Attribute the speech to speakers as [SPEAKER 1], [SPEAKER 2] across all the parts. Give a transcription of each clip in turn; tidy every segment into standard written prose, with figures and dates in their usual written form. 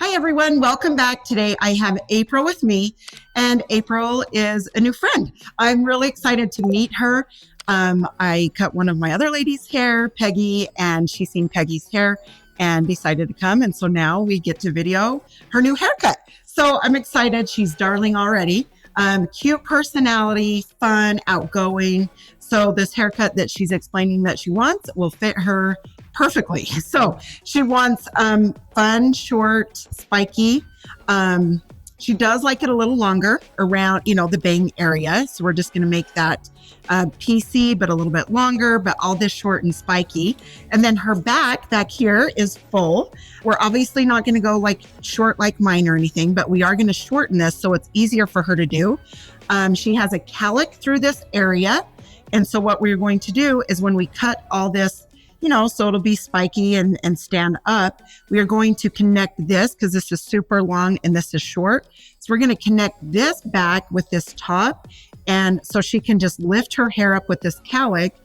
[SPEAKER 1] Everyone, welcome back. Today I have April with me, and April is a new friend. I'm really excited to meet her. I cut one of my other ladies' hair, Peggy, and she's seen Peggy's hair and decided to come. And so now we get to video her new haircut. So I'm excited. She's darling already. Cute personality, fun, outgoing. So this haircut that she's explaining that she wants will fit her perfectly. So she wants fun, short, spiky. She does like it a little longer around, the bang area. So we're just going to make that PC, but a little bit longer, but all this short and spiky. And then her back here is full. We're obviously not going to go like short like mine or anything, but we are going to shorten this so it's easier for her to do. She has a calic through this area. And so what we're going to do is when we cut all this, so it'll be spiky and stand up, we are going to connect this because this is super long and this is short. So we're going to connect this back with this top. And so she can just lift her hair up with this calic.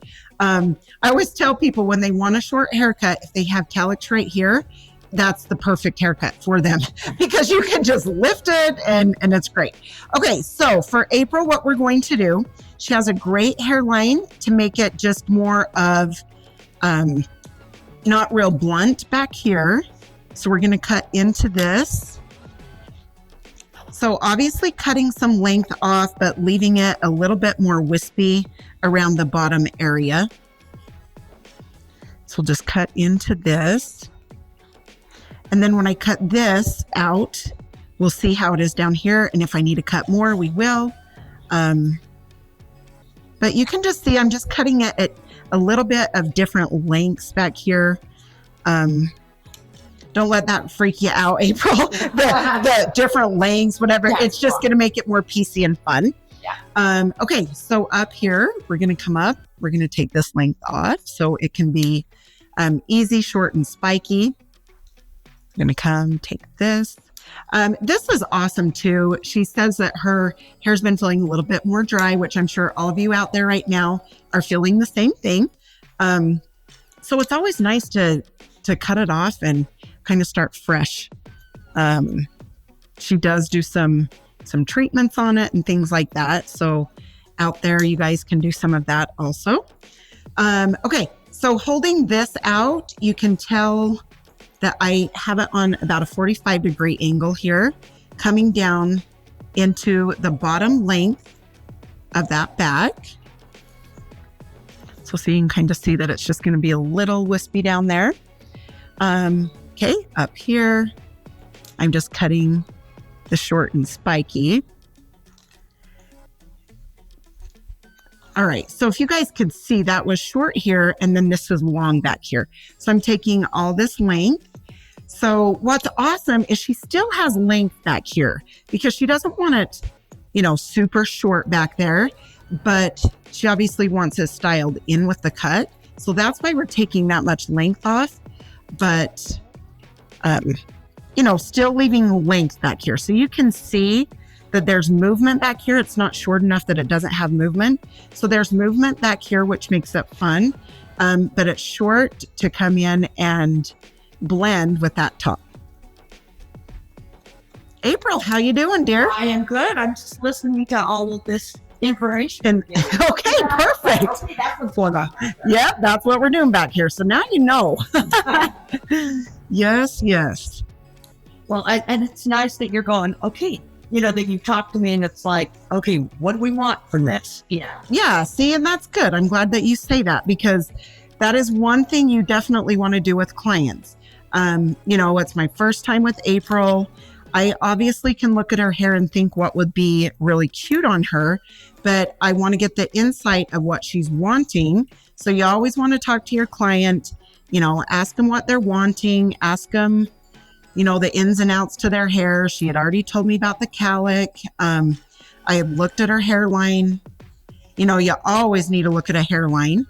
[SPEAKER 1] I always tell people when they want a short haircut, if they have calics right here, that's the perfect haircut for them because you can just lift it and it's great. Okay, so for April, what we're going to do, she has a great hairline to make it just more of not real blunt back here. So we're going to cut into this. So obviously cutting some length off, but leaving it a little bit more wispy around the bottom area. So we'll just cut into this. And then when I cut this out, we'll see how it is down here. And if I need to cut more, we will. But you can just see I'm just cutting it at a little bit of different lengths back here. Don't let that freak you out, April. the different lengths, whatever. Yeah, it's just going to make it more PC and fun. Yeah. Okay, so up here, we're going to come up. We're going to take this length off so it can be easy, short, and spiky. I'm going to come take this. This is awesome too. She says that her hair's been feeling a little bit more dry, which I'm sure all of you out there right now are feeling the same thing. So it's always nice to cut it off and kind of start fresh. She does do some treatments on it and things like that. So out there, you guys can do some of that also. Okay, so holding this out, you can tell that I have it on about a 45-degree angle here, coming down into the bottom length of that back. So you can kind of see that it's just going to be a little wispy down there. Okay, up here, I'm just cutting the short and spiky. All right, so if you guys could see, that was short here, and then this was long back here. So I'm taking all this length. So what's awesome is she still has length back here because she doesn't want it, super short back there, but she obviously wants it styled in with the cut. So that's why we're taking that much length off, but, still leaving length back here. So you can see that there's movement back here. It's not short enough that it doesn't have movement. So there's movement back here, which makes it fun, but it's short to come in and blend with that top. April, how you doing, dear?
[SPEAKER 2] I am good. I'm just listening to all of this information.
[SPEAKER 1] Okay, perfect.
[SPEAKER 2] Okay, that's what's going on.
[SPEAKER 1] Yeah, that's what we're doing back here. So now you know. Yes.
[SPEAKER 2] Well, and it's nice that you're going, okay, that you talk to me and it's like, okay, what do we want from this?
[SPEAKER 1] Yeah, see, and that's good. I'm glad that you say that because that is one thing you definitely want to do with clients. It's my first time with April. I obviously can look at her hair and think what would be really cute on her, but I want to get the insight of what she's wanting. So you always want to talk to your client, ask them what they're wanting, ask them, the ins and outs to their hair. She had already told me about the calic. I had looked at her hairline. You always need to look at a hairline.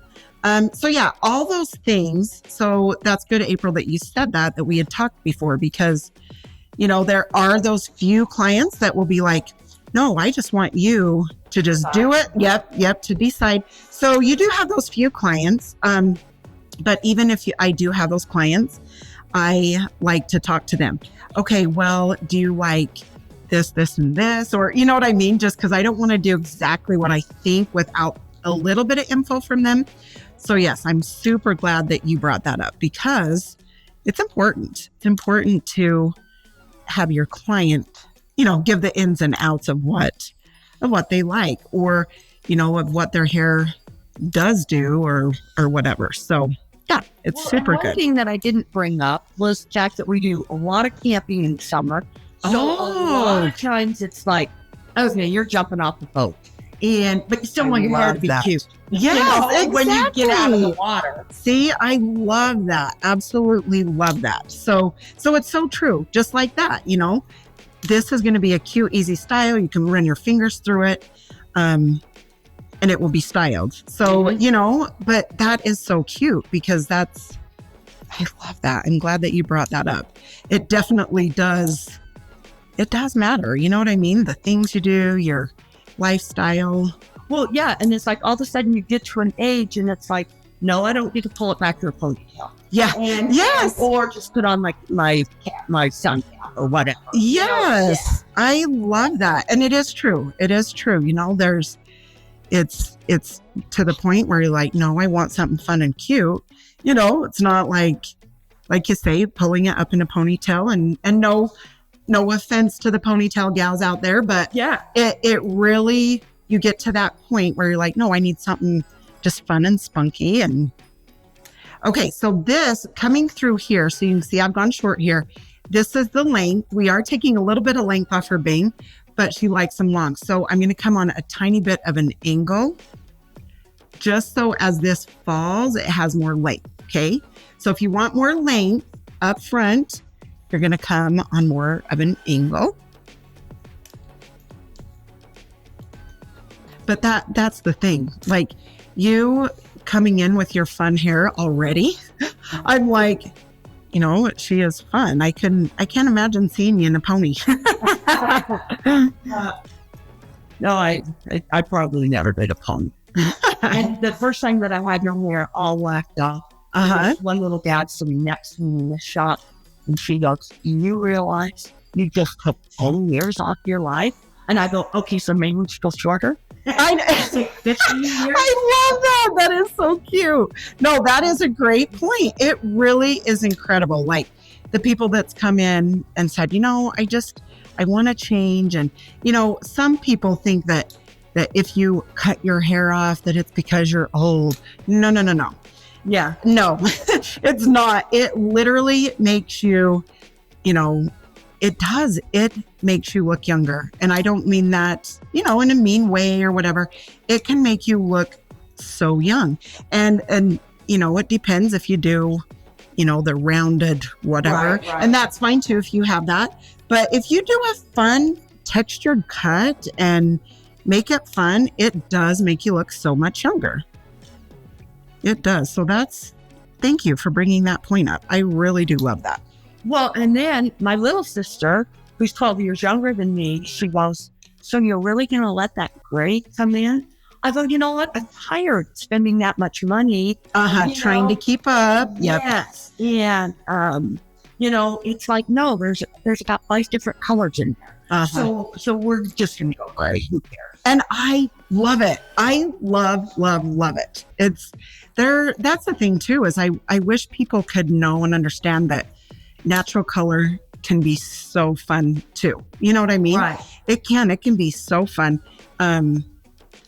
[SPEAKER 1] So yeah, all those things. So that's good, April, that you said that we had talked before, because, you know, there are those few clients that will be like, no, I just want you to just do it. Yep, to decide. So you do have those few clients. But even if I do have those clients, I like to talk to them. Okay, well, do you like this, and this? Or, you know what I mean? Just because I don't want to do exactly what I think without a little bit of info from them. So yes, I'm super glad that you brought that up, because it's important. It's important to have your client, you know, give the ins and outs of what they like, or, you know, of what their hair does do, or whatever. So yeah, it's super good.
[SPEAKER 2] One thing that I didn't bring up was the fact that we do a lot of camping in summer. So a lot of times it's like, okay, you're jumping off the boat, but you still want your hair to be cute.
[SPEAKER 1] Yes, exactly.
[SPEAKER 2] When you get out of the water.
[SPEAKER 1] See, I love that. Absolutely love that. So it's so true. Just like that, you know, this is going to be a cute, easy style. You can run your fingers through it, and it will be styled. So, you know, but that is so cute, because I love that. I'm glad that you brought that up. It definitely does. It does matter. You know what I mean? The things you do, your lifestyle.
[SPEAKER 2] Well, yeah. And it's like all of a sudden you get to an age and it's like, no, I don't need to pull it back to a ponytail.
[SPEAKER 1] Yeah. Yes.
[SPEAKER 2] Or just put on like my sun cap or whatever.
[SPEAKER 1] Yes. Yeah. I love that. And it is true. It is true. You know, it's to the point where you're like, no, I want something fun and cute. You know, it's not like you say, pulling it up in a ponytail, and no offense to the ponytail gals out there, but yeah, it really, you get to that point where you're like, no, I need something just fun and spunky. And okay, so this coming through here, so you can see I've gone short here. This is the length. We are taking a little bit of length off her bang, but she likes them long. So I'm going to come on a tiny bit of an angle, just so as this falls, it has more length. Okay. So if you want more length up front, you're going to come on more of an angle. But that's the thing. Like, you coming in with your fun hair already, I'm like, you know, she is fun. I can't imagine seeing you in a pony.
[SPEAKER 2] No, I probably never did a pony. And the first time that I had her hair all whacked off, one little gal sitting next to me in the shop, and she goes, you realize you just took 10 years off your life? And I go, okay, so maybe we should go shorter.
[SPEAKER 1] I love that. That is so cute. No, that is a great point. It really is incredible. Like, the people that's come in and said, you know, I want to change. And, you know, some people think that if you cut your hair off, that it's because you're old. No. Yeah, no, it's not. It literally makes you, you know, it does. It makes you look younger. And I don't mean that, you know, in a mean way or whatever. It can make you look so young. And you know, it depends if you do, you know, the rounded whatever. Right. And that's fine too if you have that. But if you do a fun textured cut and make it fun, it does make you look so much younger. It does. So thank you for bringing that point up. I really do love that.
[SPEAKER 2] Well, and then my little sister, who's 12 years younger than me, she goes, so you're really going to let that gray come in? I go, you know what? I'm tired spending that much money.
[SPEAKER 1] Trying to keep up. Yep.
[SPEAKER 2] Yes. And, you know, it's like, no, there's about 5 different colors in there. So we're just going to go gray. Who cares?
[SPEAKER 1] And I love it. I love it. That's the thing too, is I wish people could know and understand that natural color can be so fun too. You know what I mean?
[SPEAKER 2] Right.
[SPEAKER 1] It can be so fun.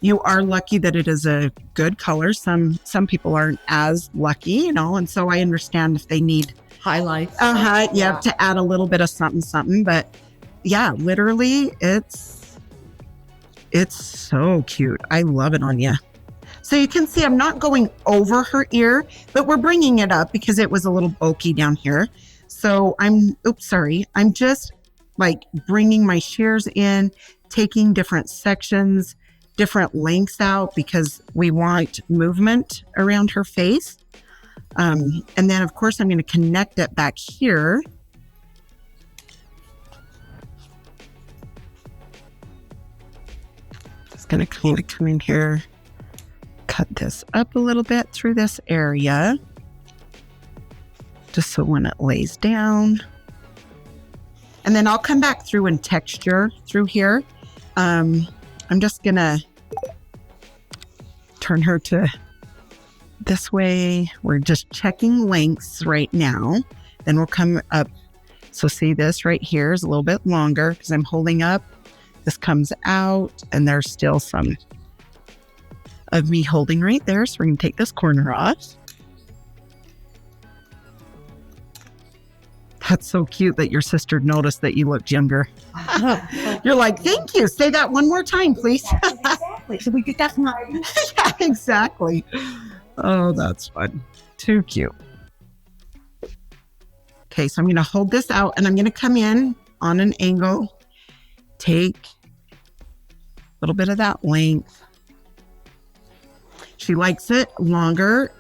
[SPEAKER 1] You are lucky that it is a good color. Some people aren't as lucky, you know, and so I understand if they need
[SPEAKER 2] highlights.
[SPEAKER 1] Yeah, to add a little bit of something. But yeah, literally it's so cute. I love it on you. So you can see I'm not going over her ear, but we're bringing it up because it was a little bulky down here. So I'm just like bringing my shears in, taking different sections, different lengths out because we want movement around her face. And then, of course, I'm going to connect it back here. Just going to kind of come in here, cut this up a little bit through this area, just so when it lays down. And then I'll come back through and texture through here. I'm just going to turn her to this way. We're just checking lengths right now. Then we'll come up. So see, this right here is a little bit longer because I'm holding up. This comes out and there's still some of me holding right there. So we're going to take this corner off. That's so cute that your sister noticed that you looked younger. You're like, thank you. Say that one more time, please.
[SPEAKER 2] Exactly. So we get that one.
[SPEAKER 1] Yeah, exactly. Oh, that's fun. Too cute. Okay, so I'm going to hold this out and I'm going to come in on an angle. Take a little bit of that length. She likes it longer.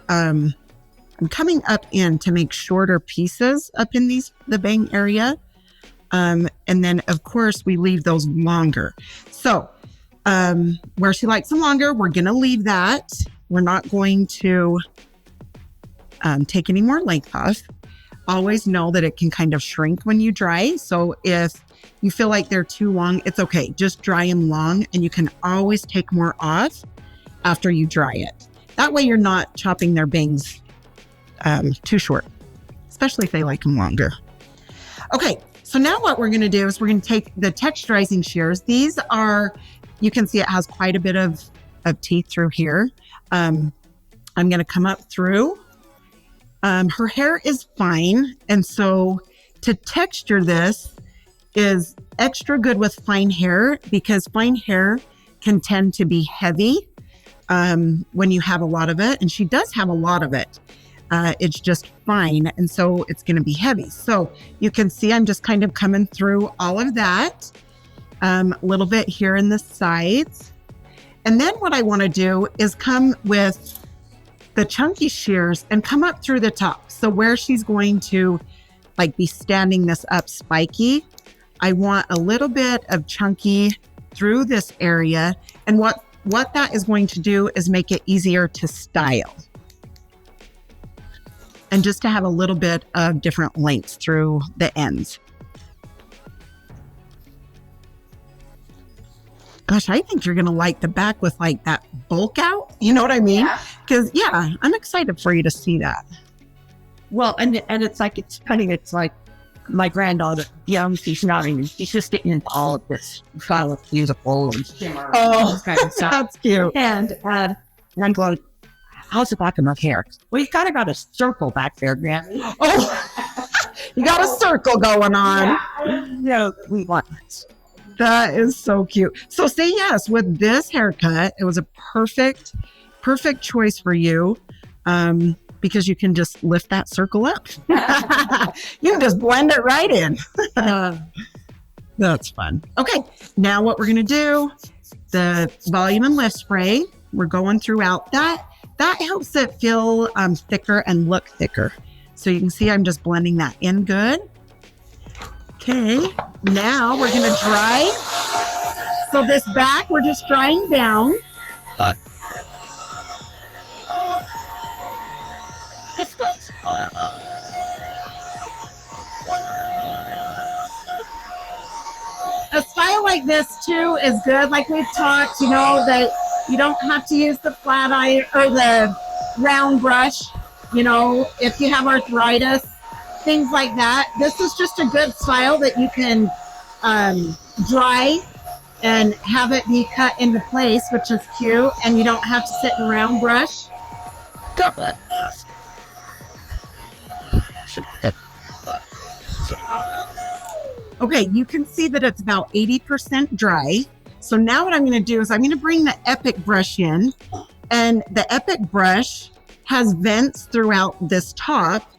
[SPEAKER 1] I'm coming up in to make shorter pieces up in the bang area. And then, of course, we leave those longer. So where she likes them longer, we're going to leave that. We're not going to take any more length off. Always know that it can kind of shrink when you dry. So if you feel like they're too long, it's okay. Just dry them long and you can always take more off after you dry it. That way you're not chopping their bangs too short, especially if they like them longer. Okay, so now what we're going to do is we're going to take the texturizing shears. These are, you can see it has quite a bit of teeth through here. I'm going to come up through. Her hair is fine, and so to texture this is extra good with fine hair because fine hair can tend to be heavy when you have a lot of it, and she does have a lot of it. It's just fine, and so it's going to be heavy. So you can see I'm just kind of coming through all of that, a little bit here in the sides. And then what I want to do is come with the chunky shears and come up through the top. So where she's going to like be standing this up spiky, I want a little bit of chunky through this area. And what that is going to do is make it easier to style. And just to have a little bit of different lengths through the ends. Gosh, I think you're going to like the back with like that bulk out. You know what I mean? Because, yeah, I'm excited for you to see that.
[SPEAKER 2] Well, and it's like, it's funny. It's like my granddaughter, she's not even, she's just getting into all of this style of beautiful and shimmer.
[SPEAKER 1] Oh,
[SPEAKER 2] kind of stuff.
[SPEAKER 1] That's cute.
[SPEAKER 2] And I'm going, how's the back of my hair? Well, you kind of got a circle back there, Granny.
[SPEAKER 1] Oh, you got a circle going on.
[SPEAKER 2] Yeah, we want this.
[SPEAKER 1] That is so cute. So say yes, with this haircut, it was a perfect choice for you because you can just lift that circle up. You can just blend it right in. That's fun. Okay, now what we're going to do, the volume and lift spray, we're going throughout that. That helps it feel thicker and look thicker. So you can see I'm just blending that in good. Okay, now we're going to dry. So this back, we're just drying down. A style like this too is good. Like we've talked, that you don't have to use the flat iron or the round brush, if you have arthritis, things like that. This is just a good style that you can dry and have it be cut into place, which is cute, and you don't have to sit in a round brush. Okay, you can see that it's about 80% dry. So now what I'm going to do is I'm going to bring the Epic brush in, and the Epic brush has vents throughout this top,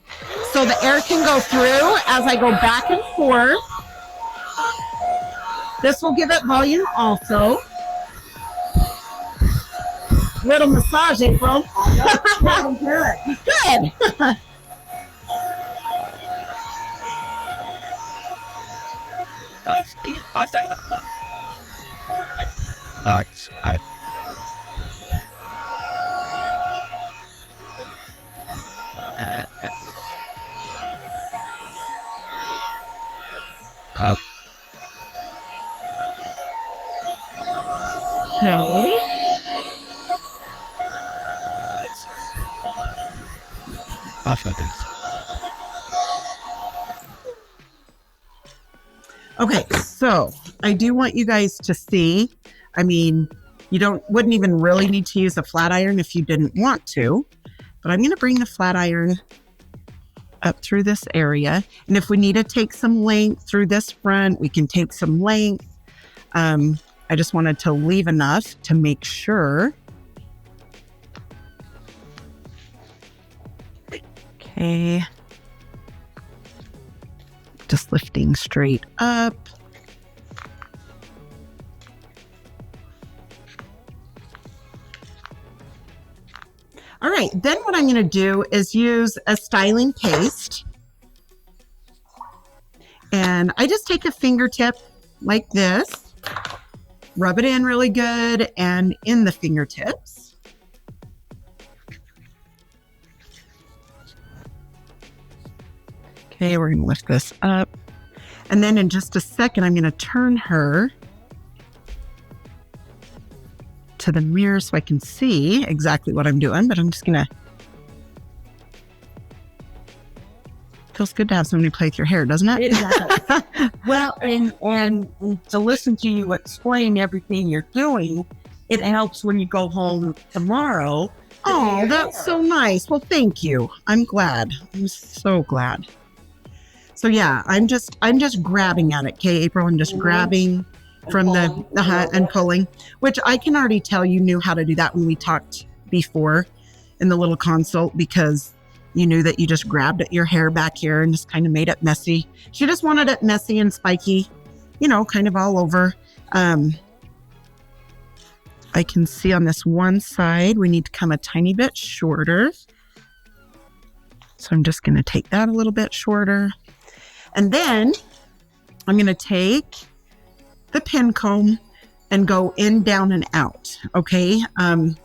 [SPEAKER 1] so the air can go through as I go back and forth. This will give it volume also. Little massage, April. Good. Good. Okay, so I do want you guys to see. I mean, you wouldn't even really need to use a flat iron if you didn't want to, but I'm going to bring the flat iron up through this area. And if we need to take some length through this front, we can take some length. I just wanted to leave enough to make sure. Okay. Just lifting straight up. All right, then what I'm going to do is use a styling paste. And I just take a fingertip like this, rub it in really good and in the fingertips. Okay, we're going to lift this up. And then in just a second, I'm going to turn her to the mirror so I can see exactly what I'm doing, but I'm just going to. Feels good to have somebody play with your hair, doesn't it?
[SPEAKER 2] It does. Well, and to listen to you explain everything you're doing, it helps when you go home tomorrow.
[SPEAKER 1] Oh, that's so nice. Well, thank you. I'm glad. I'm so glad. So yeah, I'm just grabbing at it. Okay, April, I'm just grabbing from and pulling, which I can already tell you knew how to do that when we talked before in the little consult, because you knew that you just grabbed at your hair back here and just kind of made it messy. She just wanted it messy and spiky, you know, kind of all over. I can see on this one side, we need to come a tiny bit shorter. So I'm just going to take that a little bit shorter. And then I'm going to take the pin comb and go in, down, and out. Okay. And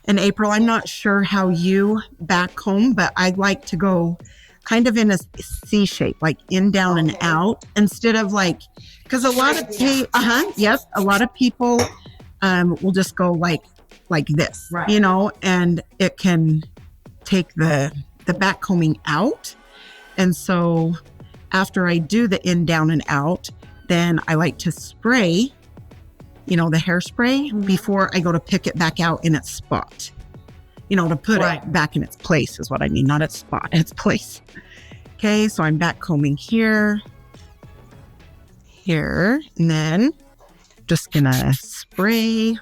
[SPEAKER 1] April, I'm not sure how you back comb, but I like to go kind of in a C shape, like in, down, and out, instead of like, because a lot of a lot of people will just go like this, right, you know, and it can take the back combing out. And so after I do the in, down, and out, then I like to spray, you know, the hairspray before I go to pick it back out in its spot. You know, to put it back in its place is what I mean, not its spot, its place. Okay, so I'm back combing here, and then just gonna spray.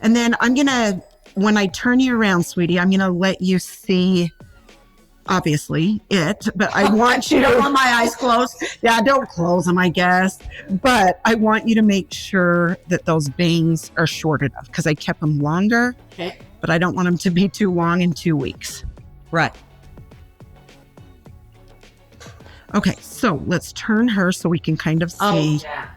[SPEAKER 1] And then I'm gonna, when I turn you around, sweetie, I'm gonna let you see, obviously, but I want you to, want my eyes closed. Yeah, don't close them, I guess. But I want you to make sure that those bangs are short enough, because I kept them longer, but I don't want them to be too long in 2 weeks.
[SPEAKER 2] Right.
[SPEAKER 1] Okay, so let's turn her so we can kind of see.
[SPEAKER 2] Oh, yeah.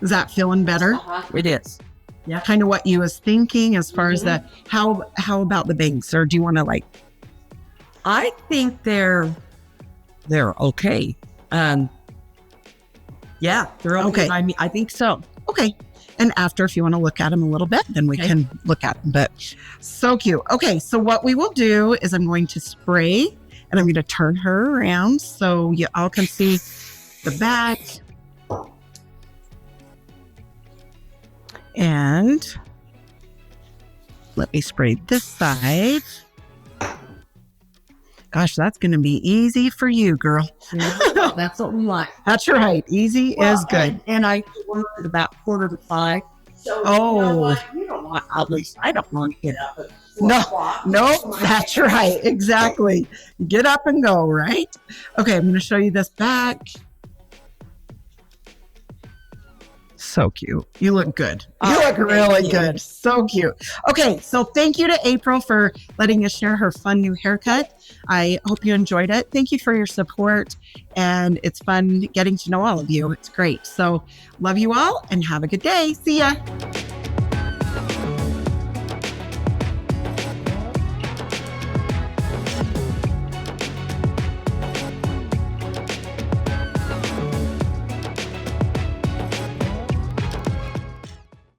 [SPEAKER 1] Is that feeling better?
[SPEAKER 2] It is.
[SPEAKER 1] Yeah. Kind of what you was thinking as far as that. How about the bangs? Or do you want to like?
[SPEAKER 2] I think they're okay. Yeah, they're okay. I mean, I think so.
[SPEAKER 1] Okay. And after, if you want to look at them a little bit, then we can look at them. But so cute. Okay. So what we will do is I'm going to spray and I'm going to turn her around so you all can see the back. And let me spray this side. Gosh, that's going to be easy for you, girl.
[SPEAKER 2] That's what we like.
[SPEAKER 1] That's right. Easy is good.
[SPEAKER 2] And I work at about 4:45. So, you don't want, at least I don't want to get up at 4 o'clock.
[SPEAKER 1] No, that's right. Exactly. Get up and go, right? Okay, I'm going to show you this back. So cute. You look good. You look really good. So cute. Okay, so thank you to April for letting us share her fun new haircut. I hope you enjoyed it. Thank you for your support. And it's fun getting to know all of you. It's great. So love you all and have a good day. See ya.